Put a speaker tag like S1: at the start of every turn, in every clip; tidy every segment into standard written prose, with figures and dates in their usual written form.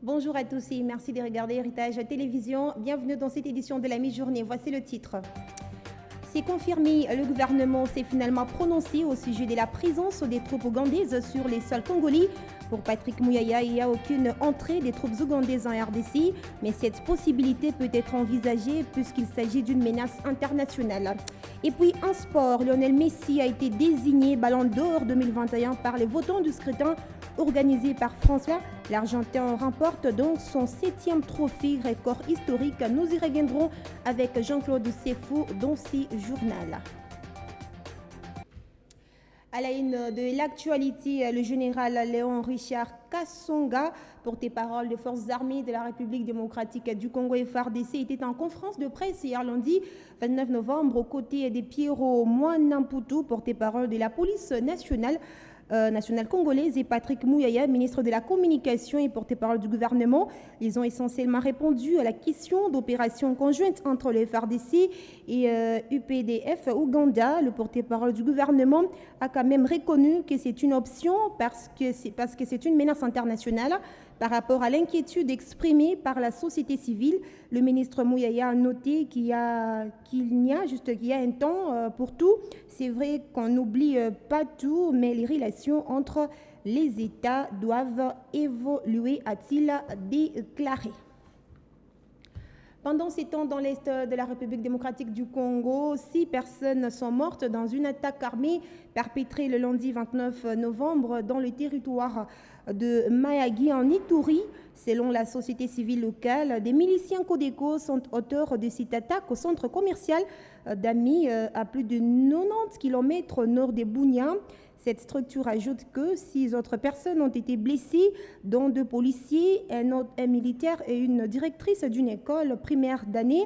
S1: Bonjour à tous et merci de regarder Héritage Télévision. Bienvenue dans cette édition de la mi-journée. Voici le titre. C'est confirmé, le gouvernement s'est finalement prononcé au sujet de la présence des troupes ougandaises sur les sols congolais. Pour Patrick Muyaya, il n'y a aucune entrée des troupes ougandaises en RDC, mais cette possibilité peut être envisagée puisqu'il s'agit d'une menace internationale. Et puis en sport, Lionel Messi a été désigné Ballon d'Or 2021 par les votants du scrutin organisé par François. L'Argentin remporte donc son 7e trophée, record historique. Nous y reviendrons avec Jean-Claude Sefou dans ce journal. À la une de l'actualité, le général Léon Richard Kasonga, porte-parole des forces armées de la République démocratique du Congo FARDC, était en conférence de presse hier lundi 29 novembre aux côtés de Pierrot Mwanamputu, porte-parole de la police nationale congolaise, et Patrick Muyaya, ministre de la Communication et porte-parole du gouvernement. Ils ont essentiellement répondu à la question d'opération conjointe entre le FARDC et UPDF Ouganda. Le porte-parole du gouvernement a quand même reconnu que c'est une option parce que c'est une menace internationale. Par rapport à l'inquiétude exprimée par la société civile, le ministre Muyaya a noté qu'il y a un temps pour tout. C'est vrai qu'on n'oublie pas tout, mais les relations entre les États doivent évoluer, a-t-il déclaré. Pendant ces temps, dans l'est de la République démocratique du Congo, 6 personnes sont mortes dans une attaque armée perpétrée le lundi 29 novembre dans le territoire de Mayagi en Ituri. Selon la société civile locale, des miliciens Codeco sont auteurs de cette attaque au centre commercial d'Ami, à plus de 90 km au nord de Bunia. Cette structure ajoute que 6 autres personnes ont été blessées, dont 2 policiers, un militaire et une directrice d'une école primaire d'année.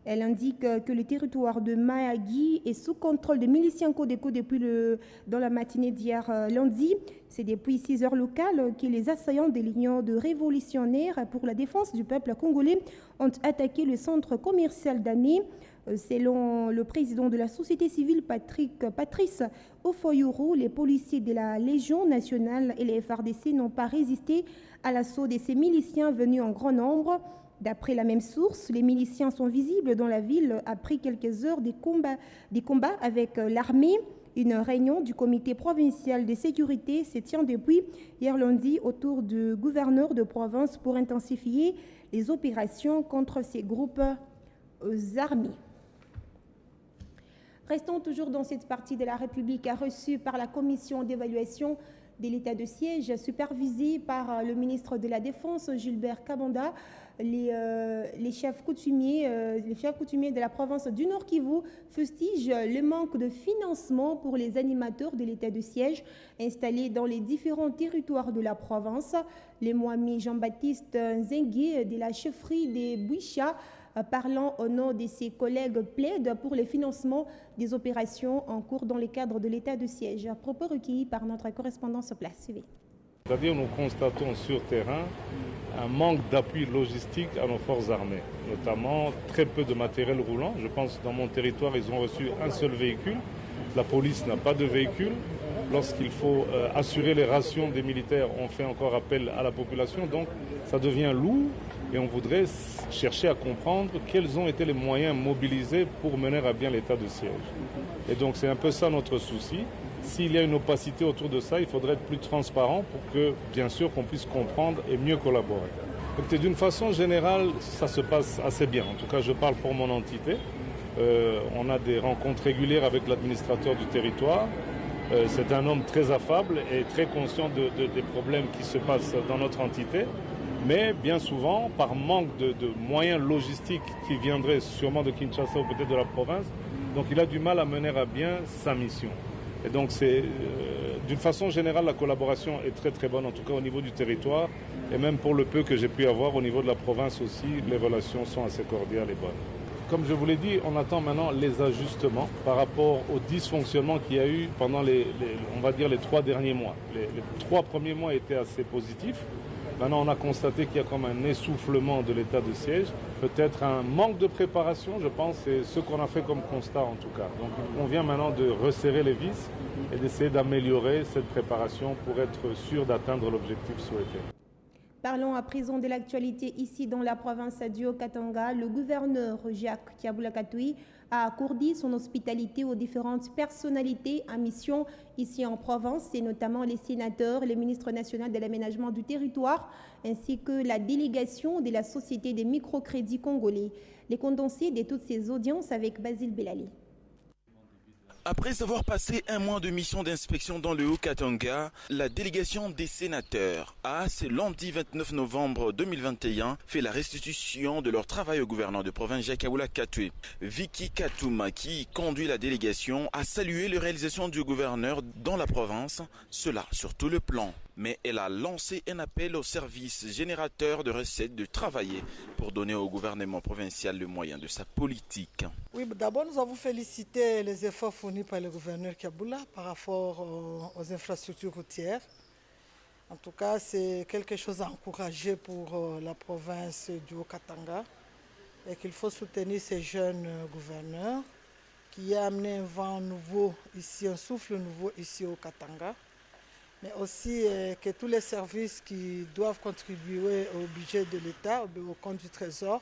S1: Elle indique que le territoire de Mayagi est sous contrôle des miliciens Codeco dans la matinée d'hier lundi. C'est depuis 6 heures locales que les assaillants de l'Union de révolutionnaires pour la défense du peuple congolais ont attaqué le centre commercial d'année. Selon le président de la société civile, Patrice Ofoyourou, les policiers de la Légion nationale et les FARDC n'ont pas résisté à l'assaut de ces miliciens venus en grand nombre. D'après la même source, les miliciens sont visibles dans la ville après quelques heures des combats avec l'armée. Une réunion du comité provincial de sécurité se tient depuis hier lundi autour du gouverneur de province pour intensifier les opérations contre ces groupes armés. Restons toujours dans cette partie de la République reçue par la commission d'évaluation de l'état de siège supervisée par le ministre de la Défense, Gilbert Kabanda. Les chefs coutumiers de la province du Nord Kivu fustigent le manque de financement pour les animateurs de l'état de siège installés dans les différents territoires de la province. Le Mwami Jean-Baptiste Nzengue de la chefferie des Bouicha, parlant au nom de ses collègues, plaide pour le financement des opérations en cours dans le cadre de l'état de siège. Propos recueillis par notre correspondant sur place. Suivez.
S2: C'est-à-dire nous constatons sur terrain un manque d'appui logistique à nos forces armées, notamment très peu de matériel roulant. Je pense que dans mon territoire, ils ont reçu un seul véhicule. La police n'a pas de véhicule. Lorsqu'il faut assurer les rations des militaires, on fait encore appel à la population. Donc ça devient lourd et on voudrait chercher à comprendre quels ont été les moyens mobilisés pour mener à bien l'état de siège. Et donc c'est un peu ça notre souci. S'il y a une opacité autour de ça, il faudrait être plus transparent pour que, bien sûr, qu'on puisse comprendre et mieux collaborer. Donc, d'une façon générale, ça se passe assez bien. En tout cas, je parle pour mon entité. On a des rencontres régulières avec l'administrateur du territoire. C'est un homme très affable et très conscient des problèmes qui se passent dans notre entité. Mais bien souvent, par manque de moyens logistiques qui viendraient sûrement de Kinshasa ou peut-être de la province, donc il a du mal à mener à bien sa mission. Et donc, d'une façon générale, la collaboration est très très bonne, en tout cas au niveau du territoire. Et même pour le peu que j'ai pu avoir au niveau de la province aussi, les relations sont assez cordiales et bonnes. Comme je vous l'ai dit, on attend maintenant les ajustements par rapport au dysfonctionnement qu'il y a eu pendant on va dire les 3 derniers mois. Les 3 premiers mois étaient assez positifs. Maintenant, on a constaté qu'il y a comme un essoufflement de l'état de siège, peut-être un manque de préparation, je pense, c'est ce qu'on a fait comme constat en tout cas. Donc, on vient maintenant de resserrer les vis et d'essayer d'améliorer cette préparation pour être sûr d'atteindre l'objectif souhaité.
S1: Parlons à présent de l'actualité ici dans la province du Haut-Katanga. Le gouverneur Jacques Tiabula-Katoué a accordé son hospitalité aux différentes personnalités en mission ici en province, et notamment les sénateurs, le ministre national de l'aménagement du territoire, ainsi que la délégation de la Société des microcrédits congolais. Les condensés de toutes ces audiences avec Basile Belali.
S3: Après avoir passé un mois de mission d'inspection dans le Haut-Katanga, la délégation des sénateurs a, ce lundi 29 novembre 2021, fait la restitution de leur travail au gouverneur de province Jacques Tiabula-Katoué. Vicky Katouma, qui conduit la délégation, a salué les réalisations du gouverneur dans la province, cela sur tout le plan. Mais elle a lancé un appel aux services générateurs de recettes de travailler pour donner au gouvernement provincial le moyen de sa politique.
S4: Oui, d'abord nous avons félicité les efforts fournis par le gouverneur Tiabula par rapport aux infrastructures routières. En tout cas, c'est quelque chose à encourager pour la province du Haut-Katanga et qu'il faut soutenir ces jeunes gouverneurs qui a amené un vent nouveau ici, un souffle nouveau ici au Katanga. Mais aussi que tous les services qui doivent contribuer au budget de l'État, au compte du Trésor,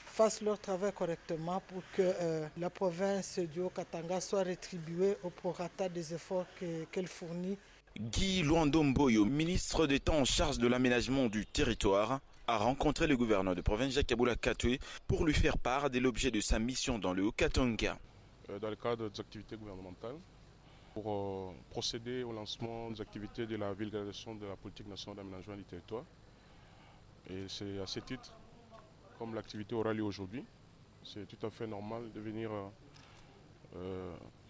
S4: fassent leur travail correctement pour que la province du Haut-Katanga soit rétribuée au prorata des efforts qu'elle fournit.
S3: Guy Luandomboyo, ministre d'État en charge de l'aménagement du territoire, a rencontré le gouverneur de province Jacques Tiabula-Katoué pour lui faire part de l'objet de sa mission dans le Haut-Katanga.
S2: Dans le cadre des activités gouvernementales, pour procéder au lancement des activités de la vulgarisation de la politique nationale d'aménagement du territoire. Et c'est à ce titre, comme l'activité aura lieu aujourd'hui, c'est tout à fait normal de venir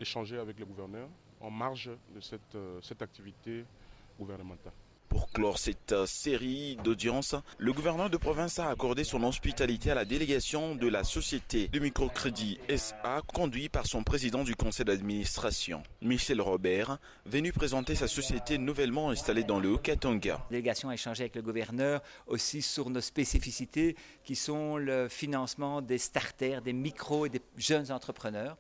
S2: échanger avec le gouverneur en marge de cette activité gouvernementale.
S3: Pour clore cette série d'audiences, le gouverneur de province a accordé son hospitalité à la délégation de la Société de microcrédit SA, conduite par son président du conseil d'administration, Michel Robert, venu présenter sa société nouvellement installée dans le Haut-Katanga.
S5: La délégation a échangé avec le gouverneur aussi sur nos spécificités qui sont le financement des starters, des micros et des jeunes entrepreneurs.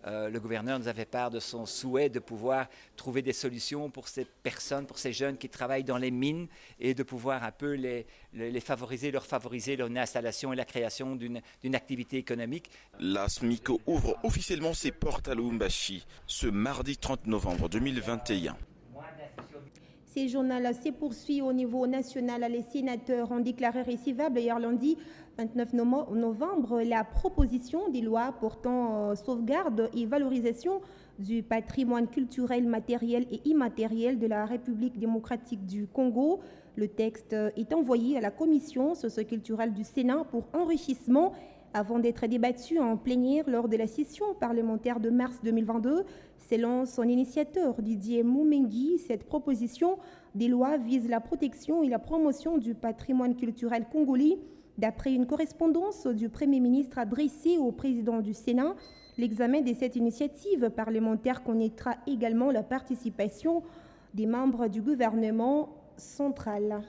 S5: Le gouverneur nous avait part de son souhait de pouvoir trouver des solutions pour ces personnes, pour ces jeunes qui travaillent dans les mines et de pouvoir un peu les favoriser, leur favoriser leur installation et la création d'une activité économique.
S3: La SMICO ouvre officiellement ses portes à Lubumbashi ce mardi 30 novembre 2021.
S1: Ces journal se poursuit au niveau national. Les sénateurs ont déclaré recevable hier lundi 29 novembre la proposition des lois portant sauvegarde et valorisation du patrimoine culturel, matériel et immatériel de la République démocratique du Congo. Le texte est envoyé à la commission socioculturelle du Sénat pour enrichissement avant d'être débattu en plénière lors de la session parlementaire de mars 2022. Selon son initiateur Didier Moumengi, cette proposition des lois vise la protection et la promotion du patrimoine culturel congolais. D'après une correspondance du Premier ministre adressée au président du Sénat, l'examen de cette initiative parlementaire connaîtra également la participation des membres du gouvernement central.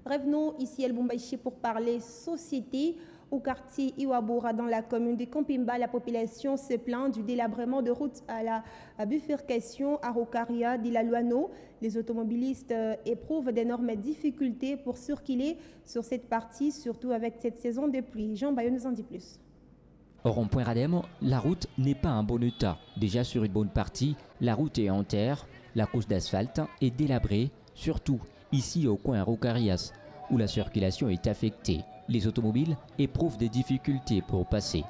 S1: Revenons ici à Lubumbashi pour parler société. Au quartier Iwabora, dans la commune de Kampimba, la population se plaint du délabrement de route à la bifurcation à Rokaria de la Luano. Les automobilistes éprouvent d'énormes difficultés pour circuler sur cette partie, surtout avec cette saison de pluie. Jean Bayon nous en dit plus.
S6: Au rond-point Radem, la route n'est pas en bon état. Déjà sur une bonne partie, la route est en terre, la couche d'asphalte est délabrée, surtout ici au coin Rocarias, où la circulation est affectée. Les automobiles éprouvent des difficultés pour passer.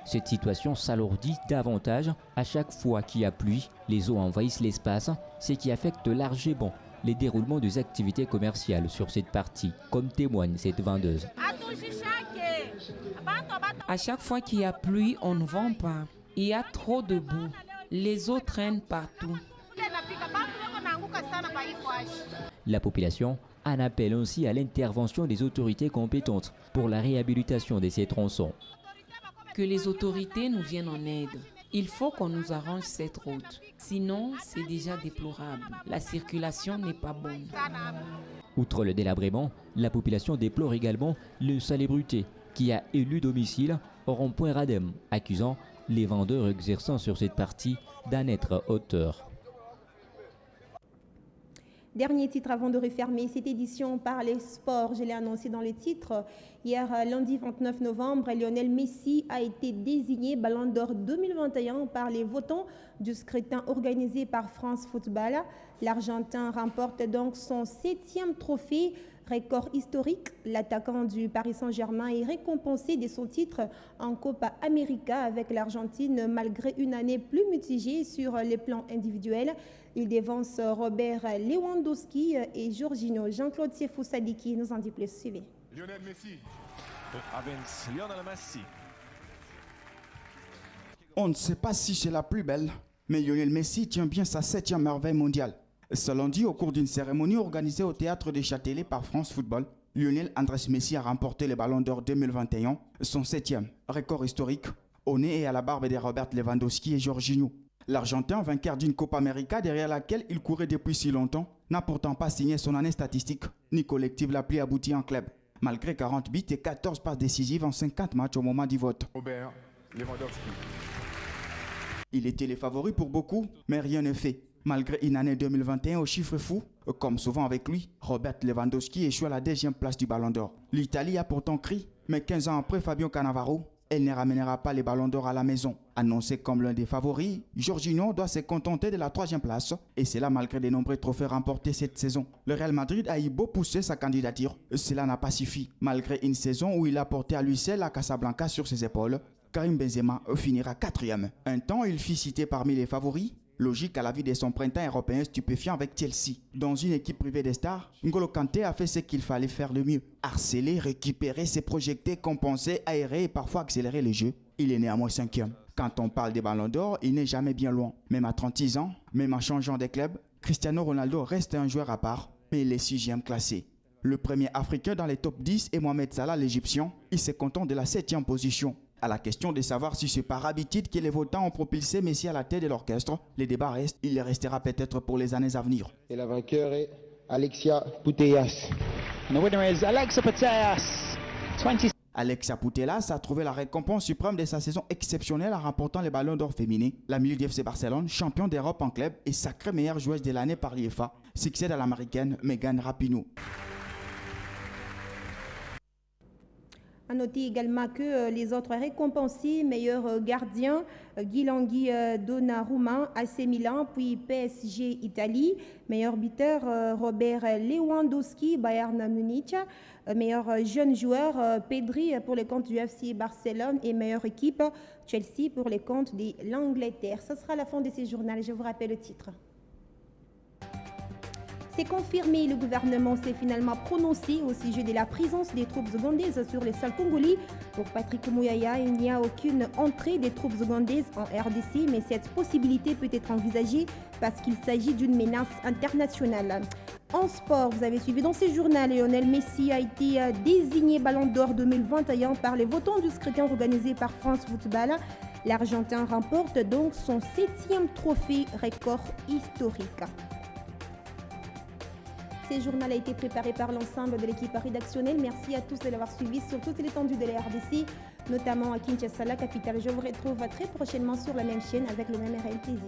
S6: Cette situation s'alourdit davantage à chaque fois qu'il y a pluie. Les eaux envahissent l'espace, ce qui affecte largement les déroulements des activités commerciales sur cette partie, comme témoigne cette vendeuse.
S7: À chaque fois qu'il y a pluie, on ne vend pas. Il y a trop de boue. Les eaux traînent partout.
S6: La population en appelle aussi à l'intervention des autorités compétentes pour la réhabilitation de ces tronçons.
S7: Que les autorités nous viennent en aide. Il faut qu'on nous arrange cette route. Sinon, c'est déjà déplorable. La circulation n'est pas bonne.
S6: Outre le délabrement, la population déplore également l'insalubrité qui a élu domicile au rond-point Radem, accusant les vendeurs exerçant sur cette partie d'en être auteurs.
S1: Dernier titre avant de refermer cette édition par les sports. Je l'ai annoncé dans le titre. Hier, lundi 29 novembre, Lionel Messi a été désigné Ballon d'Or 2021 par les votants du scrutin organisé par France Football. L'Argentin remporte donc son 7e trophée, record historique. L'attaquant du Paris Saint-Germain est récompensé de son titre en Copa América avec l'Argentine malgré une année plus mitigée sur les plans individuels. Il dévance Robert Lewandowski et Jorginho. Jean-Claude Siefou Sadiki nous en dit plus. Suivez.
S8: Lionel Messi. Lionel Messi.
S9: On ne sait pas si c'est la plus belle, mais Lionel Messi tient bien sa 7e merveille mondiale. Ce lundi, au cours d'une cérémonie organisée au Théâtre des Châtelet par France Football, Lionel Andrés Messi a remporté le Ballon d'Or 2021, son 7e, record historique, au nez et à la barbe de Robert Lewandowski et Jorginho. L'Argentin, vainqueur d'une Copa América derrière laquelle il courait depuis si longtemps, n'a pourtant pas signé son année statistique, ni collective la plus aboutie en club, malgré 40 buts et 14 passes décisives en 50 matchs au moment du vote.
S8: Robert Lewandowski.
S9: Il était le favori pour beaucoup, mais rien ne fait. Malgré une année 2021 aux chiffres fous, comme souvent avec lui, Robert Lewandowski échoue à la 2e place du Ballon d'Or. L'Italie a pourtant crié, mais 15 ans après Fabio Cannavaro, elle ne ramènera pas les Ballons d'Or à la maison. Annoncé comme l'un des favoris, Jorginho doit se contenter de la 3e place, et cela malgré de nombreux trophées remportés cette saison. Le Real Madrid a eu beau pousser sa candidature, cela n'a pas suffi. Malgré une saison où il a porté à lui seul la Casablanca sur ses épaules, Karim Benzema finira 4e. Un temps, il fut cité parmi les favoris. Logique à la vue de son printemps européen stupéfiant avec Chelsea. Dans une équipe privée des stars, N'Golo Kanté a fait ce qu'il fallait faire le mieux. Harceler, récupérer, se projeter, compenser, aérer et parfois accélérer les jeux. Il est néanmoins 5e. Quand on parle des Ballons d'Or, il n'est jamais bien loin. Même à 36 ans, même en changeant de club, Cristiano Ronaldo reste un joueur à part, mais il est 6e classé. Le premier Africain dans les top 10 est Mohamed Salah, l'Égyptien. Il se contente de la 7e position. À la question de savoir si c'est par habitude que les votants ont propulsé Messi à la tête de l'orchestre, les débats restent, il les restera peut-être pour les années à venir.
S10: Et la vainqueur est Alexia Putellas. And the winner is Alexia Putellas. 20...
S9: Alexia Putellas a trouvé la récompense suprême de sa saison exceptionnelle en remportant les Ballons d'Or féminins. La milieu du FC Barcelone, champion d'Europe en club et sacrée meilleure joueuse de l'année par l'UEFA, succède à l'américaine Megan Rapinoe.
S1: À noter également que les autres récompensés, meilleur gardien, Guilangui Donnarumma, AC Milan, puis PSG Italie, meilleur buteur, Robert Lewandowski, Bayern Munich, meilleur jeune joueur, Pedri pour les comptes du FC Barcelone et meilleure équipe, Chelsea pour les comptes de l'Angleterre. Ce sera la fin de ces journaux, je vous rappelle le titre. C'est confirmé, le gouvernement s'est finalement prononcé au sujet de la présence des troupes ougandaises sur les sols congolais. Pour Patrick Mouyaya, il n'y a aucune entrée des troupes ougandaises en RDC, mais cette possibilité peut être envisagée parce qu'il s'agit d'une menace internationale. En sport, vous avez suivi dans ce journal, Lionel Messi a été désigné Ballon d'Or 2021 par les votants du scrutin organisé par France Football. L'Argentin remporte donc son 7e trophée, record historique. Ce journal a été préparé par l'ensemble de l'équipe rédactionnelle. Merci à tous de l'avoir suivi sur toute l'étendue de la RDC, notamment à Kinshasa, la capitale. Je vous retrouve très prochainement sur la même chaîne avec le même réel plaisir.